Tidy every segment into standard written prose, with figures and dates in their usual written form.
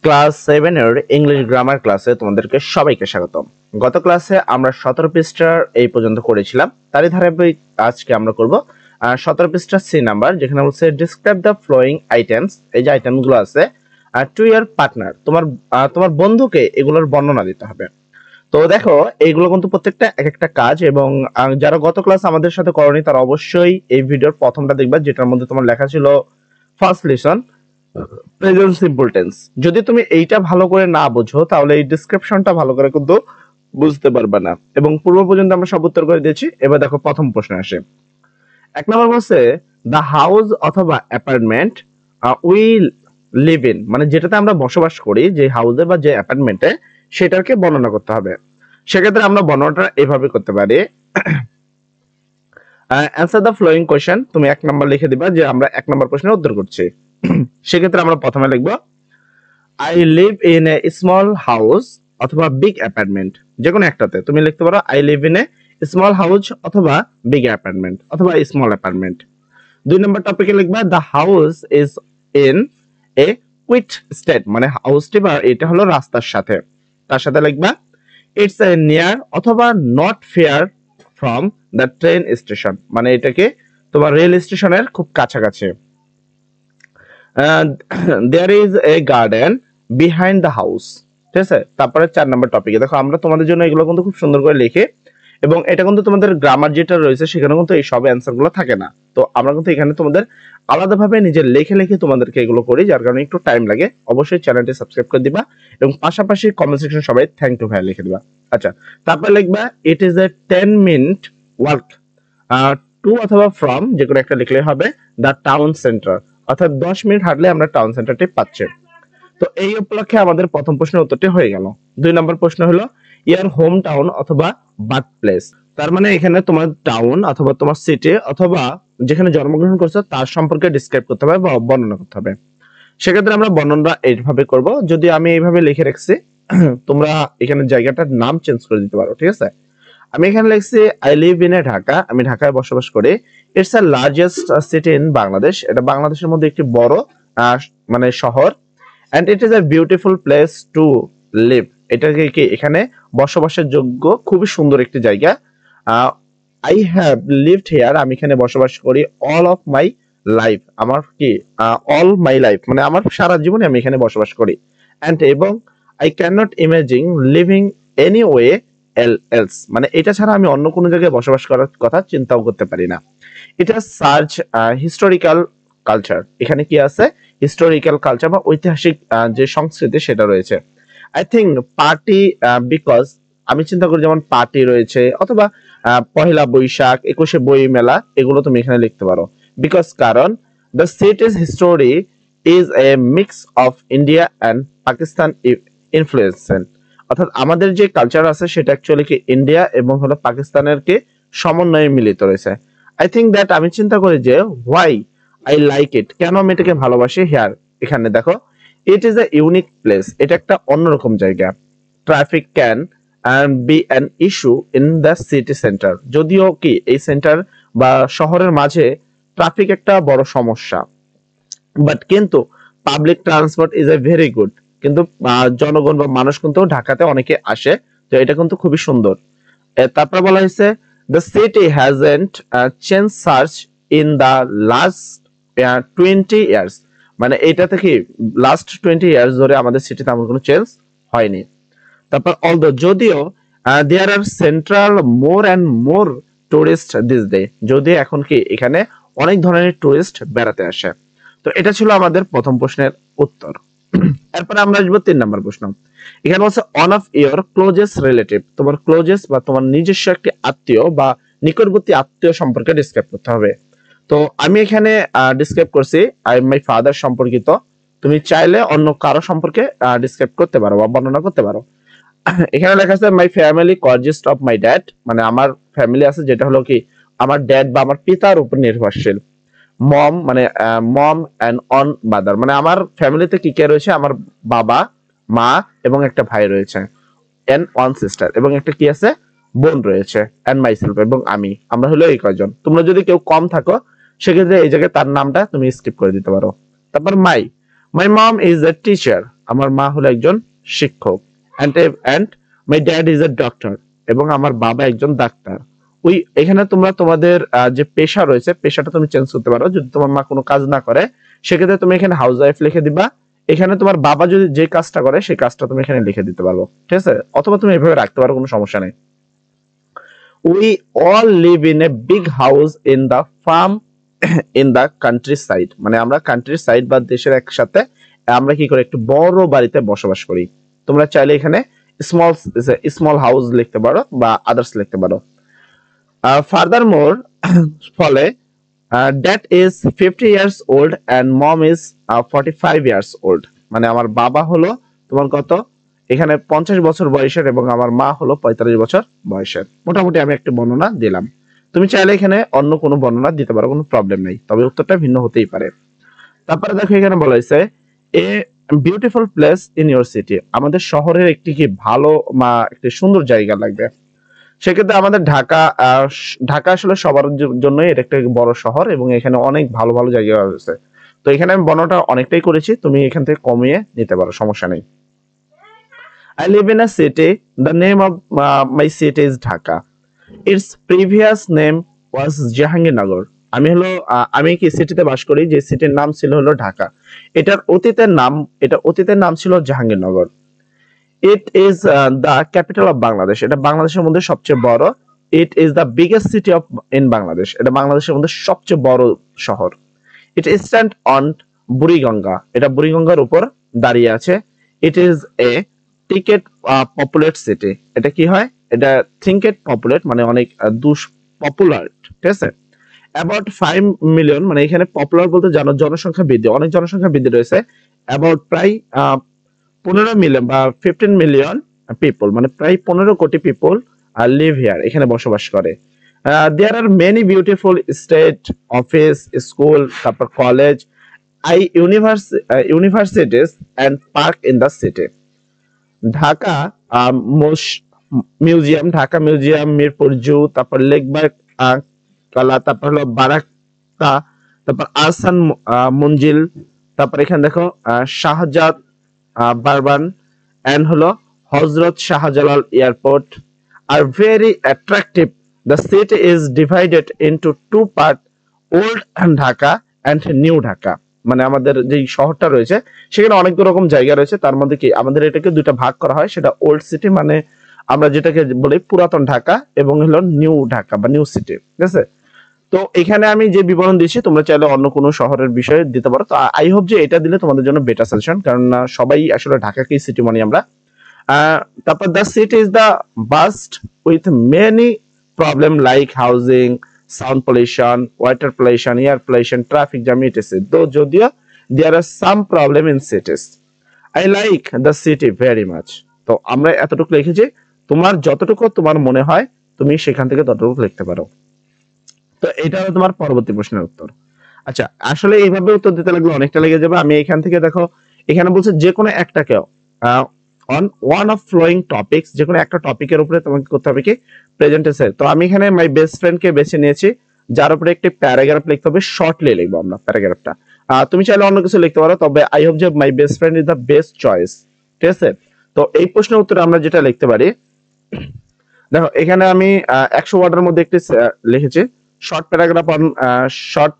Class 7 এর English grammar ক্লাসে তোমাদেরকে সবাইকে স্বাগতম। গত ক্লাসে আমরা 17 পৃষ্ঠার এই পর্যন্ত করেছিলাম, তারই ধারাবাহিক আজকে আমরা করব 17 পৃষ্ঠার সি নাম্বার, যেখানে বলছে ডিসক্রাইব দ্য ফ্লোয়িং আইটেমস। এই যে আইটেমগুলো আছে টু ইয়ার পার্টনার, তোমার বন্ধুকে এগুলোর বর্ণনা দিতে হবে। তো দেখো, এইগুলো কিন্তু প্রত্যেকটা এক একটা কাজ, এবং যারা গত ক্লাস আমাদের সাথে করনি তারা অবশ্যই এই ভিডিওর প্রথমটা দেখবা, যেটার মধ্যে তোমার লেখা ছিল first lesson present simple tense. যদি তুমি এইটা ভালো করে না বোঝো তাহলে এই ডেসক্রিপশনটা ভালো করে কিন্তু বুঝতে পারবে না। এবং পূর্ব পর্যন্ত আমরা সব উত্তর করে দিয়েছি। এবার দেখো প্রথম প্রশ্ন আসে। এক নম্বর বলছে দ্য হাউস অথবা অ্যাপার্টমেন্ট উই লিভ ইন, মানে যেটাতে আমরা বসবাস করি, যে হাউসে বা যে অ্যাপার্টমেন্টে, সেটাকে বর্ণনা করতে হবে। সেক্ষেত্রে আমরা বর্ণনাটা এভাবে করতে পারি, অ্যান্সার দ্য ফ্লোয়িং কোয়েশ্চেন। তুমি এক নাম্বার লিখে দিবা যে আমরা এক নাম্বার প্রশ্নের উত্তর করছি। সেক্ষেত্রে আমরা প্রথমে লিখবো I live in a small house অথবা বিগ অ্যাপার্টমেন্ট। যে কোনো একটাতে তুমি লিখতে পারো I live in a small house অথবা বিগ অ্যাপার্টমেন্ট অথবা স্মল অ্যাপার্টমেন্ট। দুই নম্বর টপিকে লিখবা the house is in a quiet state, মানে হাউসটি বা এটা হলো রাস্তার সাথে। তার সাথে লিখবা ইটস এ নিয়ার অথবা not far from the train station, মানে এটাকে তোমার রেল স্টেশনের খুব কাছাকাছি। There is a garden behind the house. ঠিক আছে, তারপরে 4 নম্বর টপিকে দেখো, আমরা তোমাদের জন্য এগুলো কিন্তু খুব সুন্দর করে লিখে, এবং এটা কিন্তু তোমাদের গ্রামার যেটা রয়েছে সেখানে কিন্তু এই সব অ্যান্সার গুলো থাকে না। তো আমরা কিন্তু এখানে তোমাদের আলাদাভাবে নিজের লেখে লেখে তোমাদেরকে এগুলো করি, যার কারণে একটু টাইম লাগে। অবশ্যই চ্যানেলটি সাবস্ক্রাইব করে দিবা, এবং পাশাপাশি কমেন্ট সেকশন সবাই থ্যাংক ইউ ভাই লিখে দিবা। আচ্ছা, তারপরে লিখবা it is a 10 minute walk to অথবা ফ্রম, যে কোনো একটা লিখলে হবে দ্য টাউন সেন্টার, অর্থাৎ 10 মিনিট হাঁটলে আমরা টাউন সেন্টারটি পাচ্ছি। তো এই উপলক্ষে আমাদের প্রথম প্রশ্নের উত্তরটি হয়ে গেল। দুই নম্বর প্রশ্ন হলো ইয়ার হোম টাউন অথবা বার্থ প্লেস। তার মানে এখানে তোমার টাউন অথবা তোমার সিটি অথবা যেখানে জন্মগ্রহণ করছো তার সম্পর্কে ডিসক্রাইব করতে হবে বা বর্ণনা করতে হবে। সেক্ষেত্রে আমরা বর্ণনা এইভাবে করব, যদি আমি এইভাবে লিখে রাখছি, তোমরা এখানে জায়গাটার নাম চেঞ্জ করে দিতে পারো। ঠিক আছে, আমি এখানে লিখছি I live in a Dhaka, আমি ঢাকায় বসবাস করি। It's a largest city in Bangladesh, এটা বাংলাদেশের মধ্যে একটি বড় মানে শহর। And it is a beautiful place to live, এটাকে কি এখানে বসবাসের যোগ্য খুবই সুন্দর একটি জায়গা। আই হ্যাভ লিভড হিয়ার, আমি এখানে বসবাস করি অল অফ মাই লাইফ, আমার কি অল মাই লাইফ মানে আমার সারা জীবনে আমি এখানে বসবাস করি। এন্ড এবং I can not imagine living any way else, মানে এটা ছাড়া আমি অন্য কোনো জায়গায় বসবাস করার কথা চিন্তাও করতে পারি না। এটা সার্চ হিস্টোরিক্যাল কালচার, এখানে কি আছে হিস্টোরিক্যাল কালচার বা ঐতিহাসিক যে সংস্কৃতি সেটা রয়েছে। আই থিঙ্ক পার্টি বিকজ, আমি চিন্তা করি যেমন পার্টি রয়েছে, অথবা পহেলা বৈশাখ, 21শে বই মেলা, এগুলো তুমি এখানে লিখতে পারো। বিকজ কারণ the সিটিজ history is a mix of India and Pakistan influence, অর্থাৎ আমাদের যে কালচার আছে সেটা অ্যাকচুয়ালি কি ইন্ডিয়া এবং হলো পাকিস্তানের কি সমন্বয়ে মিলিত রয়েছে। আই থিঙ্ক দ্যাট, আমি চিন্তা করি যে হোয়াই আই লাইক ইট, কেন আমি এটাকে ভালোবাসি। হিয়ার, এখানে দেখো ইট ইজ এ ইউনিক প্লেস, এটা একটা অন্যরকম জায়গা। Traffic can be an issue in the city centre, যদিও কি এই সেন্টার বা শহরের মাঝে ট্রাফিক একটা বড় সমস্যা, বাট কিন্তু public transport is a very good, কিন্তু জনগণ বা মানুষ কিন্তু ঢাকাতে অনেকে আসে, তো এটা কিন্তু খুবই সুন্দর। তারপর বলা হয়েছে the city hasn't change search in the last 20 years, মানে এটা থেকে লাস্ট 20 ইয়ার্স ধরে আমাদের সিটিতে এমন কোনো চেঞ্জ হয়নি। তারপর অলদো, যদিও there are central more and more tourist this day, যদি এখন কি এখানে অনেক ধরনের টুরিস্ট বেড়াতে আসে। তো এটা ছিল আমাদের প্রথম প্রশ্নের উত্তর। এরপরে আমরা আসবো 3 নম্বর প্রশ্ন। এখানে হচ্ছে on of your closest relative, তোমার ক্লোজেস্ট বা তোমার নিজস্ব একটি আত্মীয় বা নিকটবর্তী আত্মীয় সম্পর্কে ডিসক্রাইব করতে হবে। তো আমি এখানে ডিসক্রাইব করছি আই মাই ফাদার সম্পর্কিত, তুমি চাইলে অন্য কারো সম্পর্কে ডিসক্রাইব করতে পারো বা বর্ণনা করতে পারো। এখানে লেখা আছে my family consist of my dad, মানে আমার ফ্যামিলি আছে যেটা হলো কি আমার ড্যাড বা আমার পিতার উপর নির্ভরশীল। মম, মানে মম এন্ড অন বাদার, মানে আমার ফ্যামিলিতে কি কে রয়েছে, আমার বাবা, মা এবং একটা ভাই রয়েছে। এন্ড ওয়ান সিস্টার, এবং একটা কি আছে বোন রয়েছে। এন্ড মাইসেলফ, এবং আমরা হলো এই কয়জন। তোমরা যদি কেউ কম থাকো সেক্ষেত্রে এই জায়গায় তার নামটা তুমি স্কিপ করে দিতে পারো। তারপর মাই মম ইজ এ টিচার, আমার মা হলো একজন শিক্ষক, and my dad is a doctor, এবং আমার বাবা একজন ডাক্তার। ওই এখানে তোমরা তোমাদের যে পেশা রয়েছে পেশাটা তুমি চেঞ্জ করতে পারো। যদি তোমার মা কোনো কাজ না করে সেক্ষেত্রে তুমি এখানে হাউস ওয়াইফ লিখে দিবা। এখানে তোমার বাবা যদি যে কাজটা করে সেই কাজটা তুমি এখানে লিখে দিতে পারবো, ঠিক আছে? অথবা তুমি এভাবে রাখতে পারো, কোনো সমস্যা নেই। We all live in a big house in the farm in the countryside, মানে আমরা কান্ট্রি সাইড বা দেশের একসাথে আমরা কি করি, একটু বড় বাড়িতে বসবাস করি। তোমরা চাইলে এখানে স্মল স্মল হাউস লিখতে পারো বা আদার্স লিখতে পারো। ফার্দারমোর ফলে dad is 50 years old and mom is 45 years old, মানে আমার বাবা হলো তোমার কত, এখানে 50 বছর বয়সের এবং আমার মা হলো 45 বছর বয়সের। মোটামুটি আমি একটা বর্ণনা দিলাম। তুমি চাইলে এখানে অন্য কোনো বর্ণনা দিতে পারো, কোনো প্রবলেম নেই, তবে উত্তরটা ভিন্ন হতেই পারে। তারপরে দেখো এখানে বলা হয়েছে a beautiful place in your city, আমাদের শহরের একটি কি ভালো বা একটি সুন্দর জায়গা লাগবে। সেক্ষেত্রে আমাদের ঢাকা ঢাকা আসলে সবার জন্যই এটা একটা বড় শহর এবং এখানে অনেক ভালো ভালো জায়গা রয়েছে। তো এখানে আমি বর্ণনাটা অনেকটাই করেছি, তুমি এখান থেকে কমিয়ে নিতে পারো, সমস্যা নেই। I live in a city. The name of my city is Dhaka. Its previous name was Jahangirnagar. আমি কি সিটিতে বাস করি, যে সিটির নাম ছিল হলো ঢাকা। এটার অতীতের নাম ছিল Jahangirnagar. It is the capital of Bangladesh. এটা বাংলাদেশের মধ্যে সবচেয়ে বড়। It is the biggest city in Bangladesh. এটা বাংলাদেশের মধ্যে সবচেয়ে বড় শহর। It stands on Buriganga. এটা বুড়িগঙ্গার উপর দাঁড়িয়ে আছে। It is a ticket populate city. এটা কি হয়, এটা থিঙ্কেট পপুলেট মানে অনেক পপুলার, ঠিক আছে। অ্যাবাউট 5 মিলিয়ন, মানে এখানে পপুলার বলতে জানো জনসংখ্যা বৃদ্ধি, অনেক জনসংখ্যা বৃদ্ধি রয়েছে। অ্যাবাউট প্রায় 15 মিলিয়ন বা 15 মিলিয়ন পিপল, মানে প্রায় 15 কোটি পিপল লিভ হিয়ার, এখানে বসবাস করে। There are many beautiful state office, school, তারপর college, universities and park in the city. Dhaka museum, Mirpur zoo, তারপর লেকবার্গ কলা, তারপর হলো বারাক্তা, তারপর আহসান মঞ্জিল, তারপর এখানে দেখো শাহজাদ বারবান এন্ড হলো Hazrat Shahjalal airport are very attractive. The city is divided into two part, old Dhaka and new Dhaka. মানে আমাদের যে শহরটা রয়েছে সেখানে অনেক রকম জায়গা রয়েছে, তার মধ্যে কি আমাদের এটাকে দুইটা ভাগ করা হয়, সেটা ওল্ড সিটি মানে আমরা যেটাকে বলি পুরাতন ঢাকা, এবং হলো নিউ ঢাকা বা নিউ সিটি, ঠিক আছে। তো এখানে আমি যে বিবরণ দিচ্ছি তোমরা চাইলে অন্য কোনো শহরের বিষয়ে দিতে পারো। তো আই হোপ যে এটা দিলে তোমাদের জন্য বেটার সাজেশন, কারণ সবাই আসলে ঢাকাকেই সিটি মানি আমরা। তারপর the city is the vast with many problem like housing, sound pollution, water pollution, air pollution, traffic jam, etc. Though jodio there are some problem in cities. I like the city very much. তো আমরা এতটুকু লিখেছি, তোমার যতটুকু তোমার মনে হয় তুমি সেখান থেকে ততটুকু লিখতে পারো। তো এটা হলো তোমার পরবর্তী প্রশ্নের উত্তর। আচ্ছা, আসলে এইভাবে উত্তর দিতে লাগলে অনেকটা লেগে যাবে। আমি এখান থেকে দেখো এখানে বলছে যে কোনো একটাকে on one of following topics, যে কোনো একটা টপিকের উপরে তোমাকে করতে হবে কি প্রেজেন্ট টেন্সে। তো আমি এখানে মাই বেস্ট ফ্রেন্ড কে বেছে নিয়েছি, যার উপরে একটি প্যারাগ্রাফ লিখতে হবে, শর্টলি লিখবো আমরা প্যারাগ্রাফটা। তুমি চাইলে অন্য কিছু লিখতে পারো, তবে আই হোপ যে মাই best friend is the best choice, ঠিক আছে। তো এই প্রশ্নের উত্তরে আমরা যেটা লিখতে পারি, দেখো এখানে আমি 100 ওয়ার্ডের মধ্যে একটি লিখেছি, short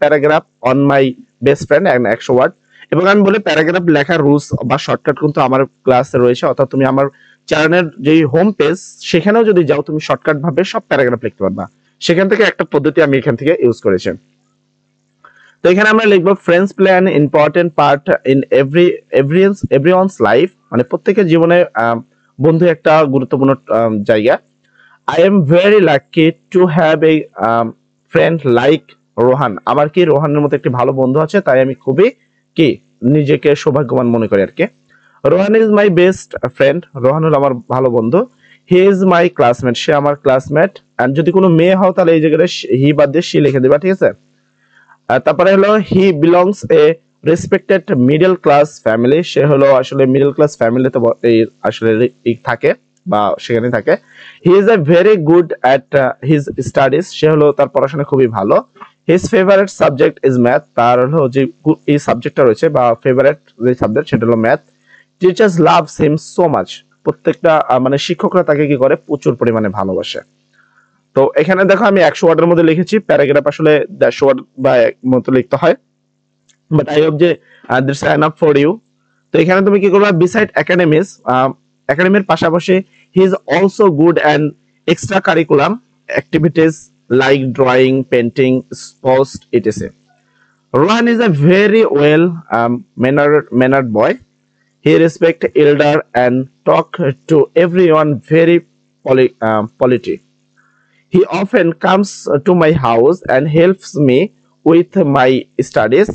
paragraph on my best friend 100 word. এবং আমি বলি প্যারাগ্রাফ লেখার রুলস বা শর্টকাট কিন্তু আমার ক্লাসে রয়েছে, অর্থাৎ তুমি আমার চ্যানেলের যে হোম পেজ সেখানেও যদি যাও তুমি শর্টকাট ভাবে সব প্যারাগ্রাফ লিখতে পারবা। সেখান থেকে একটা পদ্ধতি আমি এখান থেকে ইউজ করেছি। তো এখানে আমরা লিখবো friends play an important part in everyone's life, মানে প্রত্যেকের জীবনে বন্ধু একটা গুরুত্বপূর্ণ জায়গা। I am very lucky to have a friend like Rohan, আমার কি রোহানের মতো একটি ভালো বন্ধু আছে, তাই আমি খুবই কি নিজেকে সৌভাগ্যবান মনে করি আর কি। Rohan is my best friend, Rohan হলো আমার ভালো বন্ধু। হি ইজ মাই ক্লাসমেট, সে আমার ক্লাসমেট। এন্ড যদি কোনো মেয়ে হও তাহলে এই জায়গায় হি বাদ দিয়ে সি লিখে দিবা, ঠিক আছে। তারপরে হলো he belongs a respected middle class family, সে হলো আসলে মিডল ক্লাস ফ্যামিলিতে আসলে থাকে বা সেখানে থাকে। He is a very good at his studies, সে হলো তার পড়াশোনা খুবই ভালো। His favourite subject is math, তার হলো যে এই সাবজেক্টটা রয়েছে বা ফেভারিট যে সাবজেক্ট সেটা হলো math. Teachers loves him so much, প্রত্যেকটা মানে শিক্ষকরা তাকে কি করে, প্রচুর পরিমাণে ভালোবাসে। তো এখানে দেখো আমি 100 ওয়ার্ডের মধ্যে লিখেছি, প্যারাগ্রাফ আসলে 150 ওয়ার্ড বা মতো লিখতে হয়, বাট আই হোপ যে দিস এনাফ ফর ইউ। তো এখানে তুমি কি করবা, বিসাইড একাডেমিস, একাডেমির পাশাপাশি he is also good and extra curriculum activities like drawing, painting, sports etc. Rohan is a very well mannered boy. He respect elder and talk to everyone very politely. He often comes to my house and helps me with my studies.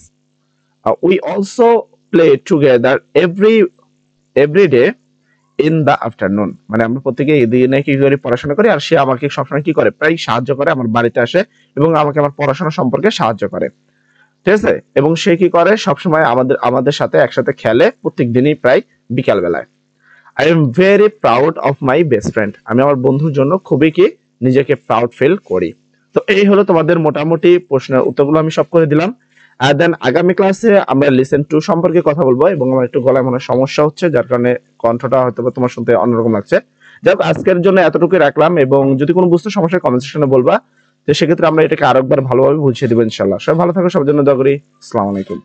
We also play together every day in the afternoon. মানে আমরা প্রত্যেকে এই দিনে কি করি, পড়াশোনা করি, আর সে আমাকে সবসময় কি করে, প্রায় সাহায্য করে, আমার বাড়িতে আসে এবং আমাকে আমার পড়াশোনা সম্পর্কে সাহায্য করে, ঠিক আছে। এবং সে কি করে, সবসময় আমাদের সাথে একসাথে খেলে, প্রত্যেক দিনই প্রায় বিকাল বেলায়। I am very proud of my best friend, আমি আমার বন্ধুর জন্য খুবই কি নিজেকে প্রাউড ফিল করি। তো এই হলো তোমাদের মোটামুটি প্রশ্নের উত্তরগুলো আমি সব করে দিলাম। আর দেন আগামী ক্লাসে আমরা লিসেন টু সম্পর্কে কথা বলবো, এবং আমার একটু গলায় মনে সমস্যা হচ্ছে, যার কারণে কণ্ঠটা হয়তো তোমার শুনতে অন্যরকম লাগছে। যাই হোক, আজকের জন্য এতটুকুই রাখলাম, এবং যদি কোনো বুঝতে সমস্যা কমেন্ট সেকশনে বলবা, তো সেক্ষেত্রে আমরা এটাকে আরেকবার ভালোভাবে বুঝিয়ে দেবো ইনশাল্লাহ। সবাই ভালো থাকো, সবার জন্য দোয়া করি। আসসালামু আলাইকুম।